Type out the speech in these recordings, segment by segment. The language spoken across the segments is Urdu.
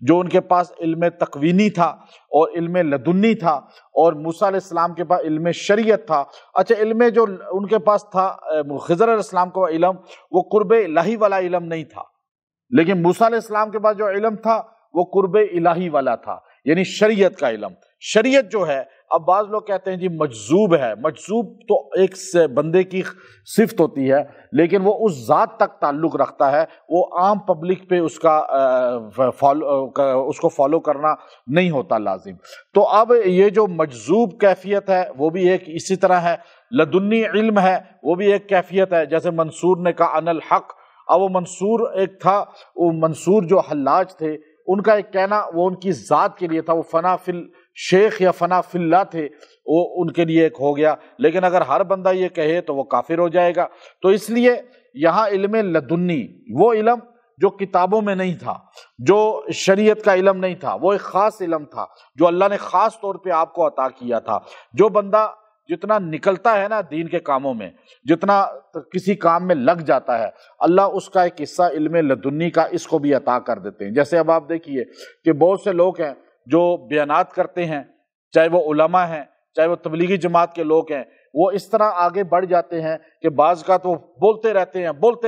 جو ان کے پاس علم تکوینی تھا اور علم لدنی تھا، اور موسیٰ علیہ السلام کے پاس علم شریعت تھا۔ اچھا، علم جو ان کے پاس تھا خضر علیہ السلام کا علم، وہ قرب الہی والا علم نہیں تھا، لیکن موسیٰ علیہ السلام کے پاس جو علم تھا وہ قرب الہی والا تھا، یعنی شریعت کا علم۔ شریعت جو ہے، اب بعض لوگ کہتے ہیں جی مجذوب ہے، مجذوب تو ایک بندے کی صفت ہوتی ہے، لیکن وہ اس ذات تک تعلق رکھتا ہے، وہ عام پبلک پہ اس کو فالو کرنا نہیں ہوتا لازم۔ تو اب یہ جو مجذوب کیفیت ہے وہ بھی ایک اسی طرح ہے، لدنی علم ہے وہ بھی ایک کیفیت ہے، جیسے منصور نے کہا ان الحق۔ اب وہ منصور ایک تھا، وہ منصور جو حلاج تھے، ان کا ایک کہنا وہ ان کی ذات کے لیے تھا، وہ فنا فی الشیخ یا فنا فی اللہ تھے، وہ ان کے لیے ایک ہو گیا، لیکن اگر ہر بندہ یہ کہے تو وہ کافر ہو جائے گا۔ تو اس لیے یہاں علم لدنی، وہ علم جو کتابوں میں نہیں تھا، جو شریعت کا علم نہیں تھا، وہ ایک خاص علم تھا جو اللہ نے خاص طور پہ آپ کو عطا کیا تھا۔ جو بندہ جتنا نکلتا ہے نا دین کے کاموں میں، جتنا کسی کام میں لگ جاتا ہے، اللہ اس کا ایک حصہ علم لدنی کا اس کو بھی عطا کر دیتے ہیں۔ جیسے اب آپ دیکھیے کہ بہت سے لوگ ہیں جو بیانات کرتے ہیں، چاہے وہ علماء ہیں، چاہے وہ تبلیغی جماعت کے لوگ ہیں، وہ اس طرح آگے بڑھ جاتے ہیں کہ بعض کا تو بولتے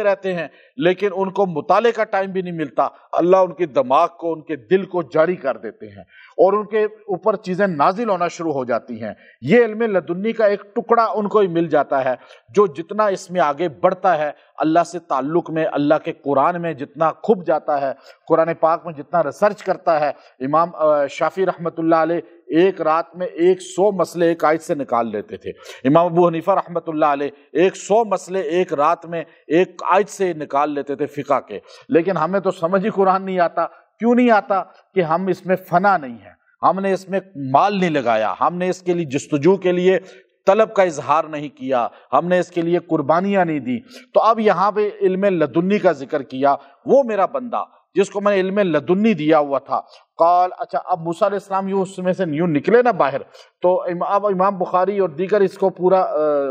رہتے ہیں لیکن ان کو مطالعے کا ٹائم بھی نہیں ملتا۔ اللہ ان کے دماغ کو، ان کے دل کو جاری کر دیتے ہیں اور ان کے اوپر چیزیں نازل ہونا شروع ہو جاتی ہیں۔ یہ علم لدنی کا ایک ٹکڑا ان کو ہی مل جاتا ہے، جو جتنا اس میں آگے بڑھتا ہے، اللہ سے تعلق میں، اللہ کے قرآن میں جتنا کھپ جاتا ہے، قرآن پاک میں جتنا ریسرچ کرتا ہے۔ امام شافعی رحمۃ اللہ علیہ ایک رات میں 100 مسئلے ایک آیت سے نکال لیتے تھے۔ امام ابو حنیفہ رحمۃ اللہ علیہ 100 مسئلے ایک رات میں ایک آیت سے نکال لیتے تھے فقہ کے۔ لیکن ہمیں تو سمجھ ہی قرآن نہیں آتا۔ کیوں نہیں آتا؟ کہ ہم اس میں فنا نہیں ہے، ہم نے اس میں مال نہیں لگایا، ہم نے اس کے لیے جستجو کے لیے طلب کا اظہار نہیں کیا، ہم نے اس کے لیے قربانیاں نہیں دی۔ تو اب یہاں پہ علم لدنی کا ذکر کیا، وہ میرا بندہ جس کو میں نے علم لدنی دیا ہوا تھا۔ قال، اچھا اب موسیٰ علیہ السلام اس میں سے یوں نکلے نا باہر، تو اب امام بخاری اور دیگر اس کو پورا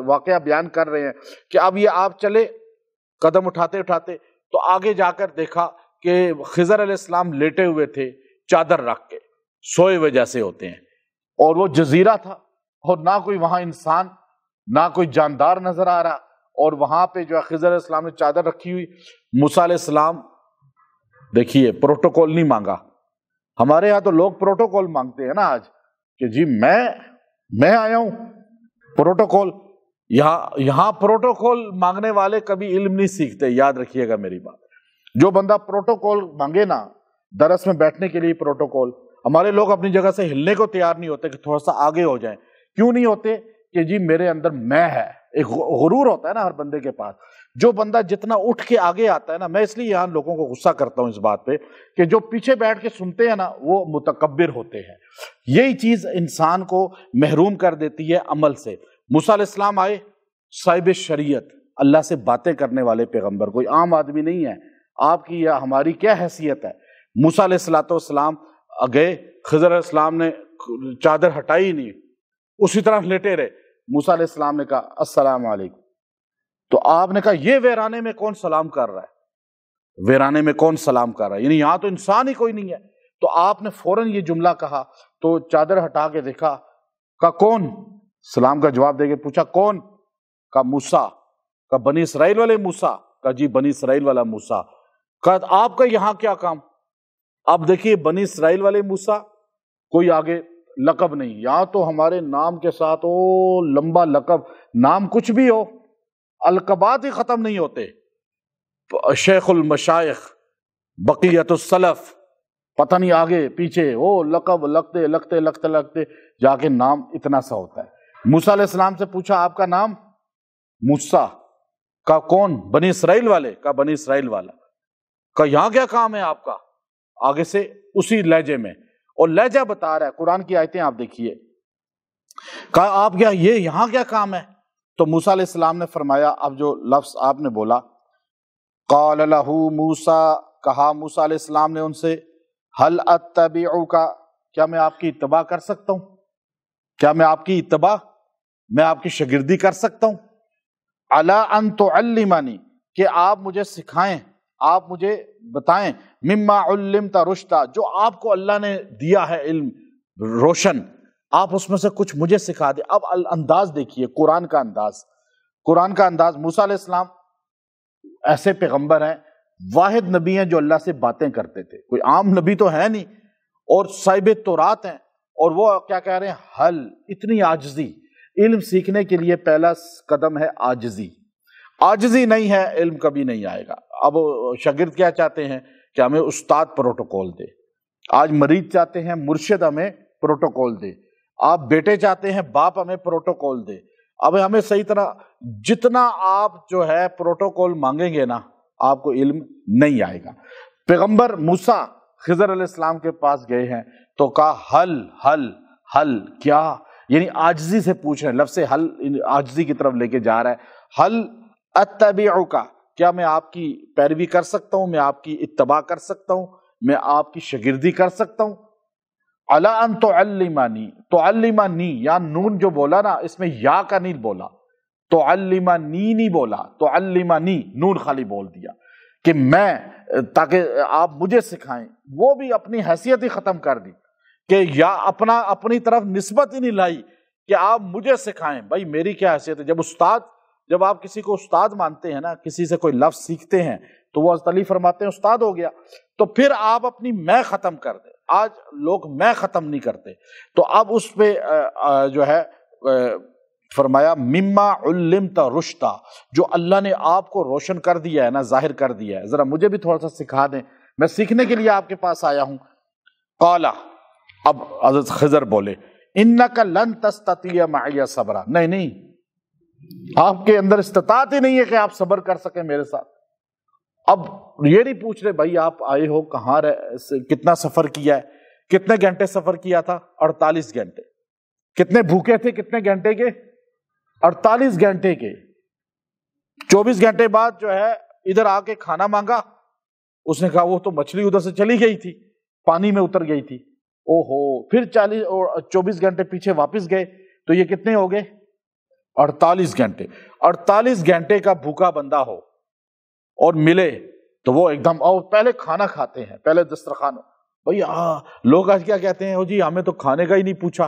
واقعہ بیان کر رہے ہیں کہ اب یہ آپ چلے قدم اٹھاتے اٹھاتے تو آگے جا کر دیکھا کہ خضر علیہ السلام لیٹے ہوئے تھے چادر رکھ کے، سوئے ہوئے جیسے ہوتے ہیں، اور وہ جزیرہ تھا اور نہ کوئی وہاں انسان نہ کوئی جاندار نظر آ رہا، اور وہاں پہ جو ہے خضر علیہ السلام نے چادر رکھی ہوئی۔ موسیٰ علیہ السلام، دیکھیے پروٹوکول نہیں مانگا، ہمارے ہاں تو لوگ پروٹوکول مانگتے ہیں نا آج کہ جی میں آیا ہوں پروٹوکول۔ یہاں پروٹوکول مانگنے والے کبھی علم نہیں سیکھتے، یاد رکھیے گا میری بات۔ جو بندہ پروٹوکول مانگے نا، درس میں بیٹھنے کے لیے پروٹوکول، ہمارے لوگ اپنی جگہ سے ہلنے کو تیار نہیں ہوتے کہ تھوڑا سا آگے ہو جائیں۔ کیوں نہیں ہوتے؟ کہ جی میرے اندر میں ہے، ایک غرور ہوتا ہے نا ہر بندے کے پاس۔ جو بندہ جتنا اٹھ کے آگے آتا ہے نا، میں اس لیے یہاں لوگوں کو غصہ کرتا ہوں اس بات پہ کہ جو پیچھے بیٹھ کے سنتے ہیں نا وہ متکبر ہوتے ہیں۔ یہی چیز انسان کو محروم کر دیتی ہے عمل سے۔ موسیٰ علیہ السلام آئے، صاحب شریعت، اللہ سے باتیں کرنے والے پیغمبر، کوئی عام آدمی نہیں ہے۔ آپ کی یا ہماری کیا حیثیت ہے؟ موسیٰ علیہ السلام گئے، خضر علیہ السلام نے چادر ہٹائی نہیں، اسی طرح لیٹے رہے۔ موسیٰ علیہ السلام نے کہا السلام علیکم، تو آپ نے کہا یہ ویرانے میں کون سلام کر رہا ہے؟ ویرانے میں کون سلام کر رہا ہے؟ یعنی یہاں تو انسان ہی کوئی نہیں ہے۔ تو آپ نے فوراً یہ جملہ کہا، تو چادر ہٹا کے دیکھا، کہا کون؟ سلام کا جواب دے کے پوچھا کون؟ کہا موسیٰ۔ کہا بنی اسرائیل والے موسیٰ؟ کہا جی بنی اسرائیل والا موسیٰ۔ کہا آپ کا یہاں کیا کام؟ اب دیکھیے بنی اسرائیل والے موسیٰ، کوئی آگے لقب نہیں، یہاں تو ہمارے نام کے ساتھ لمبا لقب، نام کچھ بھی ہو، القبات ہی ختم نہیں ہوتے۔ شیخ المشائخ، بقیت السلف، پتہ نہیں آگے پیچھے، لقب لگتے جا کے نام اتنا سا ہوتا ہے۔ موسیٰ علیہ السلام سے پوچھا آپ کا نام؟ موسیٰ۔ کہا کون؟ بنی اسرائیل والے؟ کہا بنی اسرائیل والا۔ کہا یہاں کیا کام ہے آپ کا؟ آگے سے اسی لہجے میں، اور لہجہ بتا رہا ہے، قرآن کی آیتیں آپ دیکھیے۔ کہا آپ کیا یہاں کیا کام ہے؟ تو موسیٰ علیہ السلام نے فرمایا، اب جو لفظ آپ نے بولا، قال لہ موسیٰ، کہا موسیٰ علیہ السلام نے ان سے، هل اتبعک، کیا میں آپ کی اتباع کر سکتا ہوں؟ کیا میں آپ کی اتباع، میں آپ کی شاگردی کر سکتا ہوں؟ علی ان تعلمنی، کہ آپ مجھے سکھائیں، آپ مجھے بتائیں مما علمت رشدا، جو آپ کو اللہ نے دیا ہے علم روشن، آپ اس میں سے کچھ مجھے سکھا دیں۔ اب انداز دیکھیے، قرآن کا انداز، قرآن کا انداز۔ موسیٰ علیہ السلام ایسے پیغمبر ہیں، واحد نبی ہیں جو اللہ سے باتیں کرتے تھے، کوئی عام نبی تو ہے نہیں، اور صاحب تورات ہیں، اور وہ کیا کہہ رہے ہیں؟ حل، اتنی عاجزی۔ علم سیکھنے کے لیے پہلا قدم ہے عاجزی، عاجزی نہیں ہے علم کبھی نہیں آئے گا۔ اب شاگرد کیا چاہتے ہیں کہ ہمیں استاد پروٹوکول دے، آج مریض چاہتے ہیں مرشد ہمیں پروٹوکول دے، آپ بیٹے چاہتے ہیں باپ ہمیں پروٹوکول دے۔ اب ہمیں صحیح طرح جتنا آپ جو ہے پروٹوکول مانگیں گے نا، آپ کو علم نہیں آئے گا۔ پیغمبر موسیٰ خضر علیہ السلام کے پاس گئے ہیں تو کہا حل حل حل، کیا یعنی عاجزی سے پوچھ رہے ہیں، لفظ حل عاجزی کی طرف لے کے جا رہا ہے۔ حل اتبعک، کیا میں آپ کی پیروی کر سکتا ہوں، میں آپ کی اتباع کر سکتا ہوں، میں آپ کی شاگردی کر سکتا ہوں؟ علی ان تعلمنی، تعلمنی یا نون جو بولا نا اس میں یا کا نہیں بولا، تعلمنی نہیں بولا، تعلمنی نون خالی بول دیا کہ میں، تاکہ آپ مجھے سکھائیں۔ وہ بھی اپنی حیثیت ہی ختم کر دی کہ یا اپنی طرف نسبت ہی نہیں لائی کہ آپ مجھے سکھائیں۔ بھائی میری کیا حیثیت ہے؟ جب آپ کسی کو استاد مانتے ہیں نا، کسی سے کوئی لفظ سیکھتے ہیں تو وہ حضرت علی فرماتے ہیں استاد ہو گیا، تو پھر آپ اپنی میں ختم کر دیں۔ آج لوگ میں ختم نہیں کرتے، تو اب اس پہ جو ہے فرمایا مما علمت رشدا، جو اللہ نے آپ کو روشن کر دیا ہے نا، ظاہر کر دیا ہے، ذرا مجھے بھی تھوڑا سا سکھا دیں، میں سیکھنے کے لیے آپ کے پاس آیا ہوں۔ قال، اب حضرت خضر بولے انک لن تستطیع معی صبرا، نہیں، آپ کے اندر استطاعت ہی نہیں ہے کہ آپ صبر کر سکیں میرے ساتھ۔ اب یہ نہیں پوچھ رہے بھائی آپ آئے ہو کہاں، کتنا سفر کیا ہے، کتنے گھنٹے سفر کیا تھا؟ 48 گھنٹے۔ کتنے بھوکے تھے؟ کتنے گھنٹے کے؟ 48 گھنٹے کے۔ 24 گھنٹے بعد جو ہے ادھر آ کے کھانا مانگا، اس نے کہا وہ تو مچھلی ادھر سے چلی گئی تھی، پانی میں اتر گئی تھی۔ اوہو، پھر 24 گھنٹے پیچھے واپس گئے تو یہ کتنے ہو گئے؟ 48 گھنٹے۔ 48 گھنٹے کا بھوکا بندہ ہو اور ملے تو وہ ایک دم، اور پہلے کھانا کھاتے ہیں، پہلے دسترخوان۔ بھائی لوگ آج کیا کہتے ہیں، جی ہمیں تو کھانے کا ہی نہیں پوچھا،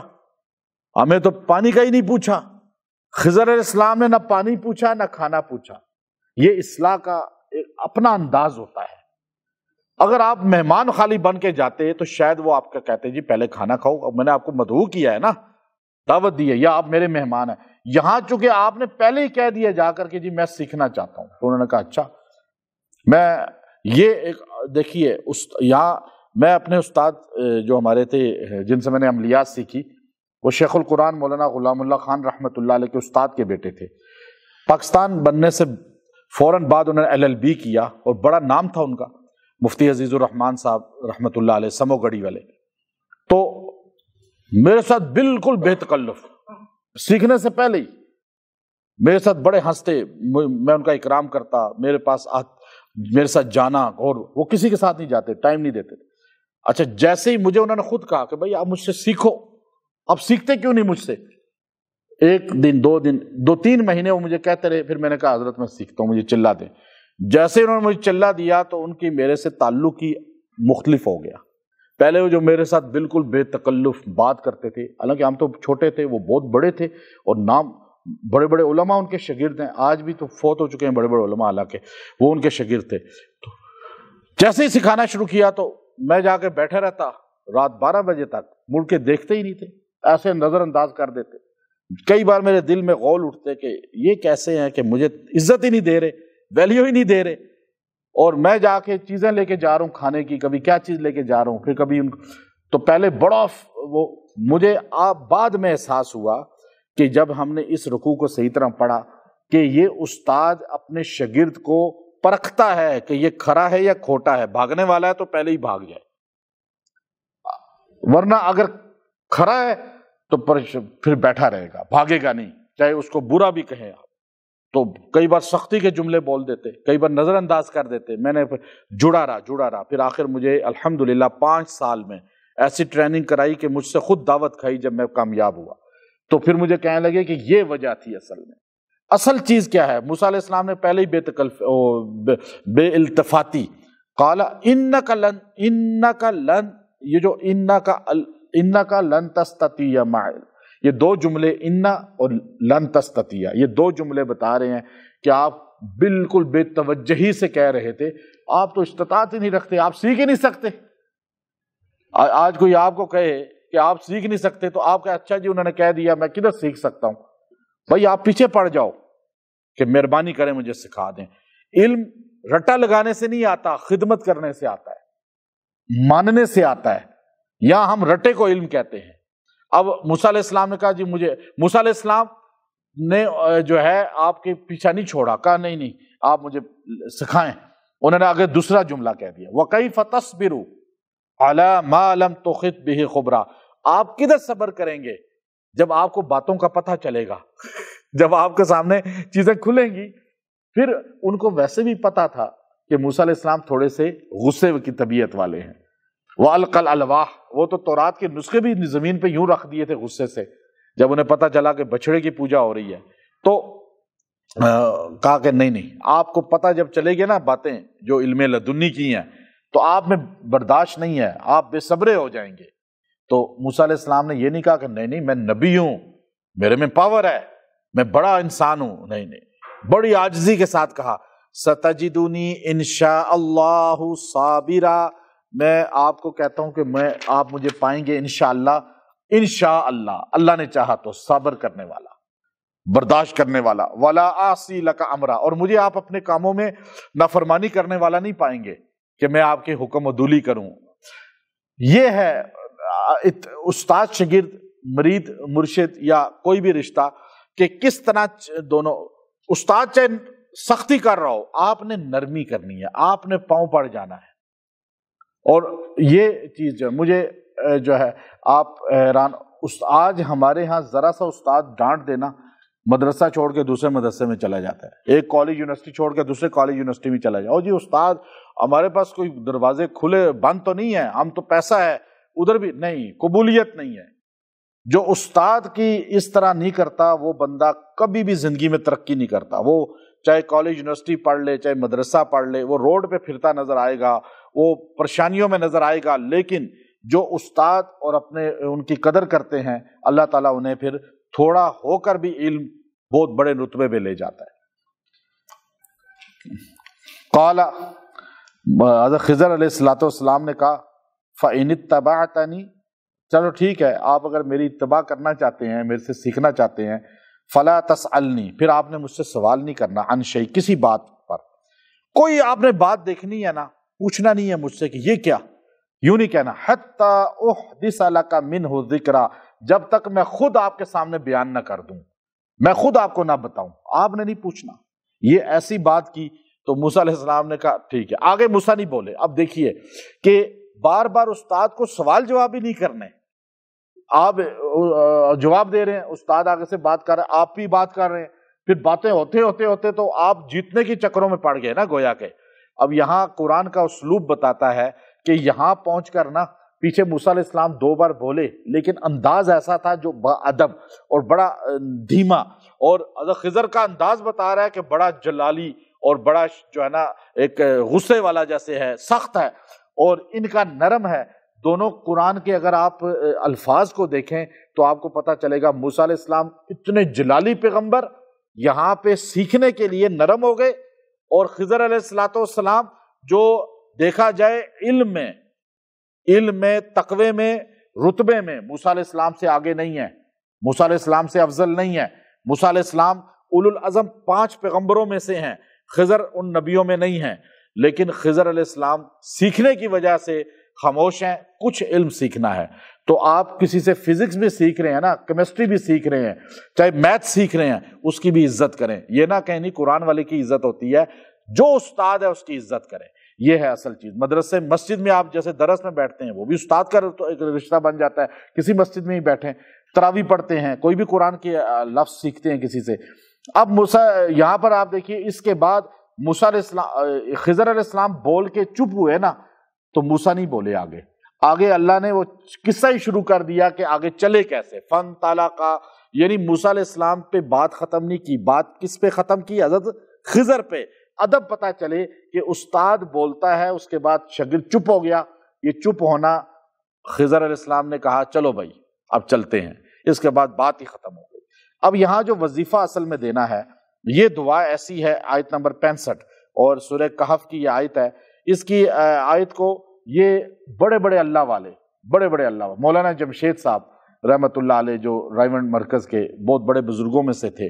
ہمیں تو پانی کا ہی نہیں پوچھا۔ خضر علیہ السلام نے نہ پانی پوچھا نہ کھانا پوچھا۔ یہ اصلاح کا ایک اپنا انداز ہوتا ہے۔ اگر آپ مہمان خالی بن کے جاتے تو شاید وہ آپ کا کہتے جی پہلے کھانا کھاؤ، اب میں نے آپ کو مدعو کیا ہے نا، دعوت دی ہے، یا آپ میرے مہمان ہیں۔ یہاں چونکہ آپ نے پہلے ہی کہہ دیا جا کر کے جی میں سیکھنا چاہتا ہوں، تو انہوں نے کہا اچھا۔ میں یہ ایک دیکھیے یہاں میں اپنے استاد جو ہمارے تھے جن سے میں نے عملیات سیکھی، وہ شیخ القرآن مولانا غلام اللہ خان رحمۃ اللہ علیہ کے استاد کے بیٹے تھے۔ پاکستان بننے سے فوراً بعد انہوں نے LLB کیا اور بڑا نام تھا ان کا، مفتی عزیز الرحمان صاحب رحمۃ اللہ علیہ، سمو گڑھی والے۔ تو میرے ساتھ بالکل بے تکلف، سیکھنے سے پہلے ہی میرے ساتھ بڑے ہنستے، میں ان کا اکرام کرتا، میرے پاس میرے ساتھ جانا، اور وہ کسی کے ساتھ نہیں جاتے، ٹائم نہیں دیتے۔ اچھا جیسے ہی مجھے انہوں نے خود کہا کہ بھائی آپ مجھ سے سیکھو، اب سیکھتے کیوں نہیں مجھ سے؟ ایک دن، 2 دن، 2-3 مہینے وہ مجھے کہتے رہے، پھر میں نے کہا حضرت میں سیکھتا ہوں، مجھے چلا دیں۔ جیسے انہوں نے مجھے چلا دیا تو ان کی میرے سے تعلق ہی مختلف ہو گیا۔ پہلے وہ جو میرے ساتھ بالکل بے تکلف بات کرتے تھے، حالانکہ ہم تو چھوٹے تھے، وہ بہت بڑے تھے، اور نام بڑے بڑے علماء ان کے شاگرد ہیں، آج بھی تو فوت ہو چکے ہیں بڑے بڑے علماء، حالانکہ وہ ان کے شاگرد تھے۔ تو جیسے ہی سکھانا شروع کیا تو میں جا کے بیٹھے رہتا رات 12 بجے تک، مڑ کے دیکھتے ہی نہیں تھے، ایسے نظر انداز کر دیتے۔ کئی بار میرے دل میں غول اٹھتے کہ یہ کیسے ہیں کہ مجھے عزت ہی نہیں دے رہے، ویلیو ہی نہیں دے رہے، اور میں جا کے چیزیں لے کے جا رہا ہوں کھانے کی، کبھی کیا چیز لے کے جا رہا ہوں، پھر کبھی تو پہلے بڑا وہ مجھے بعد میں احساس ہوا کہ جب ہم نے اس رکوع کو صحیح طرح پڑھا کہ یہ استاد اپنے شاگرد کو پرکھتا ہے کہ یہ کھرا ہے یا کھوٹا ہے، بھاگنے والا ہے تو پہلے ہی بھاگ جائے، ورنہ اگر کھرا ہے تو پھر بیٹھا رہے گا، بھاگے گا نہیں، چاہے اس کو برا بھی کہیں آپ۔ تو کئی بار سختی کے جملے بول دیتے، کئی بار نظر انداز کر دیتے، میں نے جڑا رہا، پھر آخر مجھے الحمدللہ 5 سال میں ایسی ٹریننگ کرائی کہ مجھ سے خود دعوت کھائی جب میں کامیاب ہوا، تو پھر مجھے کہنے لگے کہ یہ وجہ تھی اصل میں، اصل چیز کیا ہے؟ موسیٰ علیہ السلام نے پہلے ہی بے التفاتی قال انک لن یہ جو انک لن تستطیع معی، یہ دو جملے انا اور لن تستطیع، یہ دو جملے بتا رہے ہیں کہ آپ بالکل بے توجہی سے کہہ رہے تھے آپ تو استطاعت ہی نہیں رکھتے، آپ سیکھ ہی نہیں سکتے۔ آج کوئی آپ کو کہے کہ آپ سیکھ نہیں سکتے تو آپ کہے اچھا جی انہوں نے کہہ دیا میں کدھر سیکھ سکتا ہوں؟ بھائی آپ پیچھے پڑ جاؤ کہ مہربانی کریں مجھے سکھا دیں۔ علم رٹا لگانے سے نہیں آتا، خدمت کرنے سے آتا ہے، ماننے سے آتا ہے۔ یا ہم رٹے کو علم کہتے ہیں۔ اب موسیٰ علیہ السلام نے کہا جی مجھے، موسیٰ علیہ السلام نے جو ہے آپ کے پیچھا نہیں چھوڑا، کہا نہیں آپ مجھے سکھائیں۔ انہوں نے آگے دوسرا جملہ کہہ دیا وَكَيْفَ تَصْبِرُ عَلَى مَا لَمْ تُحِطْ بِهِ خُبْرًا، آپ کدھر صبر کریں گے جب آپ کو باتوں کا پتہ چلے گا، جب آپ کے سامنے چیزیں کھلیں گی۔ پھر ان کو ویسے بھی پتا تھا کہ موسیٰ علیہ السلام تھوڑے سے غصے کی طبیعت والے ہیں۔ وَأَلْقَى الْأَلْوَاحَ، وہ تو تورات کے نسخے بھی زمین پہ یوں رکھ دیے تھے غصے سے، جب انہیں پتا چلا کہ بچڑے کی پوجا ہو رہی ہے تو کہا کہ نہیں آپ کو پتہ جب چلے گی نا باتیں جو علم لدنی کی ہیں تو آپ میں برداشت نہیں ہے، آپ بے صبرے ہو جائیں گے۔ تو موسیٰ علیہ السلام نے یہ نہیں کہا کہ نہیں میں نبی ہوں، میرے میں پاور ہے، میں بڑا انسان ہوں، نہیں بڑی عاجزی کے ساتھ کہا ستجدونی انشاء اللہ صابرا، میں آپ کو کہتا ہوں کہ آپ مجھے پائیں گے انشاءاللہ، انشاءاللہ اللہ نے چاہا تو صبر کرنے والا، برداشت کرنے والا، ولا اعصی لک امرا، اور مجھے آپ اپنے کاموں میں نافرمانی کرنے والا نہیں پائیں گے کہ میں آپ کے حکم عدولی کروں۔ یہ ہے استاد شاگرد، مرید مرشد یا کوئی بھی رشتہ کہ کس طرح دونوں، استاد چاہے سختی کر رہا ہو آپ نے نرمی کرنی ہے، آپ نے پاؤں پڑ جانا ہے۔ اور یہ چیز جو مجھے جو ہے آپ حیران، آج ہمارے ہاں ذرا سا استاد ڈانٹ دینا مدرسہ چھوڑ کے دوسرے مدرسے میں چلا جاتا ہے، ایک کالج یونیورسٹی چھوڑ کے دوسرے کالج یونیورسٹی میں چلا جائے، اور جی استاد ہمارے پاس کوئی دروازے کھلے بند تو نہیں ہے، ہم تو پیسہ ہے ادھر بھی نہیں، قبولیت نہیں ہے۔ جو استاد کی اس طرح نہیں کرتا وہ بندہ کبھی بھی زندگی میں ترقی نہیں کرتا۔ وہ چاہے کالج یونیورسٹی پڑھ لے، چاہے مدرسہ پڑھ لے، وہ روڈ پہ پھرتا نظر آئے گا، وہ پریشانیوں میں نظر آئے گا، لیکن جو استاد اور اپنے ان کی قدر کرتے ہیں اللہ تعالیٰ انہیں پھر تھوڑا ہو کر بھی علم بہت بڑے رتبے پہ لے جاتا ہے۔ قال حضرت خضر علیہ السلام نے کہا فَإِنِ اتَّبَعْتَنِي، چلو ٹھیک ہے آپ اگر میری اتباع کرنا چاہتے ہیں، میرے سے سیکھنا چاہتے ہیں، فَلَا تَسْأَلْنِي، پھر آپ نے مجھ سے سوال نہیں کرنا، عن شيء، کسی بات پر، کوئی آپ نے بات دیکھنی ہے نا، پوچھنا نہیں ہے مجھ سے کہ یہ کیا، یوں نہیں کہنا حَتَّى أُحْدِثَ لَكَ مِنْهُ ذِكْرًا، جب تک میں خود آپ کے سامنے بیان نہ کر دوں، میں خود آپ کو نہ بتاؤں، آپ نے نہیں پوچھنا۔ یہ ایسی بات کی تو موسیٰ علیہ السلام نے کہا ٹھیک ہے، آگے موسیٰ نہیں بولے۔ اب دیکھیے کہ بار بار استاد کو سوال جواب ہی نہیں کرنے، آپ جواب دے رہے ہیں، استاد آگے سے بات کر رہے ہیں، آپ بھی بات کر رہے ہیں، پھر باتیں ہوتے تو آپ جیتنے کے چکروں میں پڑ گئے نا گویا کہ۔ اب یہاں قرآن کا اسلوب بتاتا ہے کہ یہاں پہنچ کر نا پیچھے موسیٰ علیہ السلام 2 بار بولے لیکن انداز ایسا تھا جو ادب اور بڑا دھیما، اور حضرت خضر کا انداز بتا رہا ہے کہ بڑا جلالی اور بڑا جو ہے نا ایک غصے والا جیسے ہے، سخت ہے، اور ان کا نرم ہے۔ دونوں قرآن کے اگر آپ الفاظ کو دیکھیں تو آپ کو پتہ چلے گا موسیٰ علیہ السلام اتنے جلالی پیغمبر یہاں پہ سیکھنے کے لیے نرم ہو گئے، اور خضر علیہ السلام جو دیکھا جائے علم میں تقوی میں رتبے میں موسیٰ علیہ السلام سے آگے نہیں ہے، موسیٰ علیہ السلام سے افضل نہیں ہے۔ موسیٰ علیہ السلام اولو العزم 5 پیغمبروں میں سے ہیں، خضر ان نبیوں میں نہیں ہیں، لیکن خضر علیہ السلام سیکھنے کی وجہ سے خاموش ہیں، کچھ علم سیکھنا ہے۔ تو آپ کسی سے فزکس بھی سیکھ رہے ہیں نا، کیمسٹری بھی سیکھ رہے ہیں، چاہے میتھ سیکھ رہے ہیں، اس کی بھی عزت کریں، یہ نہ کہیں نہیں قرآن والے کی عزت ہوتی ہے، جو استاد ہے اس کی عزت کریں، یہ ہے اصل چیز۔ مدرسے مسجد میں آپ جیسے درس میں بیٹھتے ہیں، وہ بھی استاد کا ایک رشتہ بن جاتا ہے، کسی مسجد میں ہی بیٹھیں، تراویح پڑھتے ہیں، کوئی بھی قرآن کے لفظ سیکھتے ہیں کسی سے۔ اب موسیٰ یہاں پر آپ دیکھیے اس کے بعد موسیٰ علیہ السلام، خضر علیہ السلام بول کے چپ ہوئے نا، تو موسیٰ نہیں بولے آگے اللہ نے وہ قصہ ہی شروع کر دیا کہ آگے چلے کیسے، فن طلقا یعنی موسیٰ علیہ السلام پہ بات ختم نہیں کی، بات کس پہ ختم کی؟ حضرت خضر پہ۔ ادب پتہ چلے کہ استاد بولتا ہے، اس کے بعد شاگرد چپ ہو گیا، یہ چپ ہونا خضر علیہ السلام نے کہا چلو بھائی اب چلتے ہیں، اس کے بعد بات ہی ختم ہو گئی۔ اب یہاں جو وظیفہ اصل میں دینا ہے، یہ دعا ایسی ہے، آیت نمبر 65 اور سورہ کہف کی یہ آیت ہے، اس کی آیت کو یہ بڑے بڑے اللہ والے مولانا جمشید صاحب رحمۃ اللہ علیہ جو رائیونڈ مرکز کے بہت بڑے بزرگوں میں سے تھے،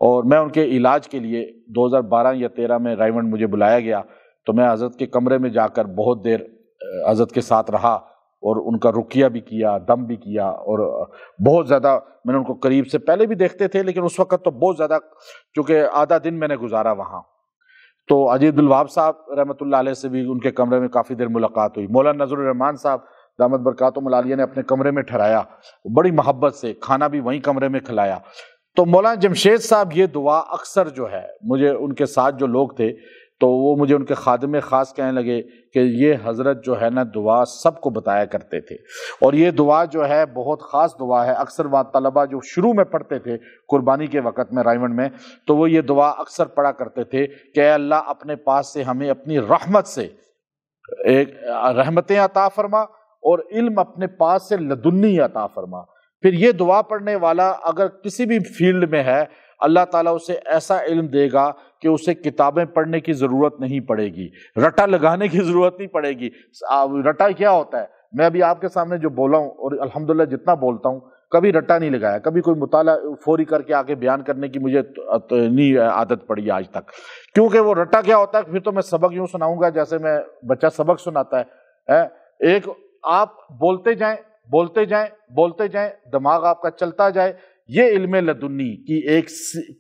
اور میں ان کے علاج کے لیے 2012 یا 13 میں رائیونڈ مجھے بلایا گیا، تو میں حضرت کے کمرے میں جا کر بہت دیر حضرت کے ساتھ رہا اور ان کا رقیہ بھی کیا، دم بھی کیا، اور بہت زیادہ میں نے ان کو قریب سے پہلے بھی دیکھتے تھے، لیکن اس وقت تو بہت زیادہ، چونکہ آدھا دن میں نے گزارا وہاں۔ تو عجیب الوہاب صاحب رحمۃ اللہ علیہ سے بھی ان کے کمرے میں کافی دیر ملاقات ہوئی۔ مولانا نذر الرحمان صاحب دامت برکاتہم العالیہ نے اپنے کمرے میں ٹھہرایا، بڑی محبت سے کھانا بھی وہیں کمرے میں کھلایا۔ تو مولانا جمشید صاحب یہ دعا اکثر جو ہے، مجھے ان کے ساتھ جو لوگ تھے تو وہ مجھے ان کے خادم خاص کہنے لگے کہ یہ حضرت جو ہے نا دعا سب کو بتایا کرتے تھے، اور یہ دعا جو ہے بہت خاص دعا ہے۔ اکثر وہاں طلبہ جو شروع میں پڑھتے تھے قربانی کے وقت میں رائیونڈ میں، تو وہ یہ دعا اکثر پڑھا کرتے تھے کہ اے اللہ اپنے پاس سے ہمیں اپنی رحمت سے ایک رحمتیں عطا فرما، اور علم اپنے پاس سے لدنی عطا فرما۔ پھر یہ دعا پڑھنے والا اگر کسی بھی فیلڈ میں ہے، اللہ تعالیٰ اسے ایسا علم دے گا کہ اسے کتابیں پڑھنے کی ضرورت نہیں پڑے گی، رٹا لگانے کی ضرورت نہیں پڑے گی۔ رٹا کیا ہوتا ہے؟ میں ابھی آپ کے سامنے جو بولا ہوں، اور الحمدللہ جتنا بولتا ہوں، کبھی رٹا نہیں لگایا، کبھی کوئی مطالعہ فوری کر کے آگے بیان کرنے کی مجھے نہیں عادت پڑی آج تک، کیونکہ وہ رٹا کیا ہوتا ہے، پھر تو میں سبق یوں سناؤں گا جیسے میں بچہ سبق سناتا ہے۔ ایک آپ بولتے جائیں، دماغ آپ کا چلتا جائے، یہ علم لدنی کی ایک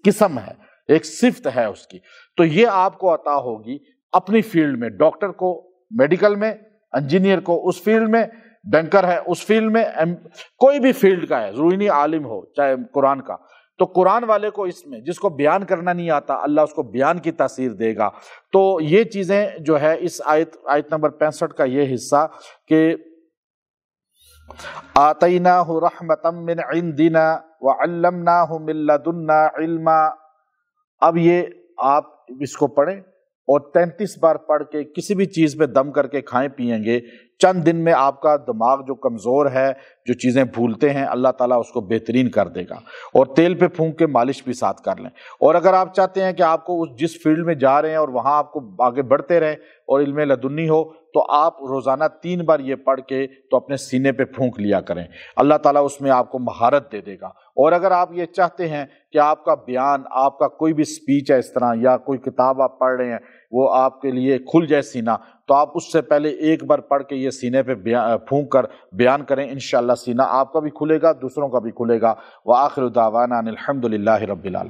قسم ہے، ایک صفت ہے اس کی۔ تو یہ آپ کو عطا ہوگی اپنی فیلڈ میں، ڈاکٹر کو میڈیکل میں، انجینئر کو اس فیلڈ میں، بینکر ہے اس فیلڈ میں، کوئی بھی فیلڈ کا ہے، ضروری نہیں عالم ہو، چاہے قرآن کا، تو قرآن والے کو اس میں، جس کو بیان کرنا نہیں آتا، اللہ اس کو بیان کی تاثیر دے گا۔ تو یہ چیزیں جو ہے اس آیت نمبر 65 کا یہ حصہ کہ آتیناہ رحمتا من عندنا وعلمناہ من لدنا علما، اب یہ آپ اس کو پڑھیں اور 33 بار پڑھ کے کسی بھی چیز پہ دم کر کے کھائیں پیئیں گے، چند دن میں آپ کا دماغ جو کمزور ہے، جو چیزیں بھولتے ہیں، اللہ تعالیٰ اس کو بہترین کر دے گا، اور تیل پہ پھونک کے مالش بھی ساتھ کر لیں۔ اور اگر آپ چاہتے ہیں کہ آپ کو جس فیلڈ میں جا رہے ہیں اور وہاں آپ کو آگے بڑھتے رہیں اور علم لدنی ہو، تو آپ روزانہ 3 بار یہ پڑھ کے تو اپنے سینے پہ پھونک لیا کریں، اللہ تعالیٰ اس میں آپ کو مہارت دے دے گا۔ اور اگر آپ یہ چاہتے ہیں کہ آپ کا بیان، آپ کا کوئی بھی سپیچ ہے اس طرح، یا کوئی کتاب آپ پڑھ رہے ہیں وہ آپ کے لیے کھل جائے سینہ، تو آپ اس سے پہلے 1 بار پڑھ کے یہ سینے پہ پھونک کر بیان کریں، انشاءاللہ سینہ آپ کا بھی کھلے گا، دوسروں کا بھی کھلے گا۔ وآخر دعوانا ان الحمد للہ رب العالمین۔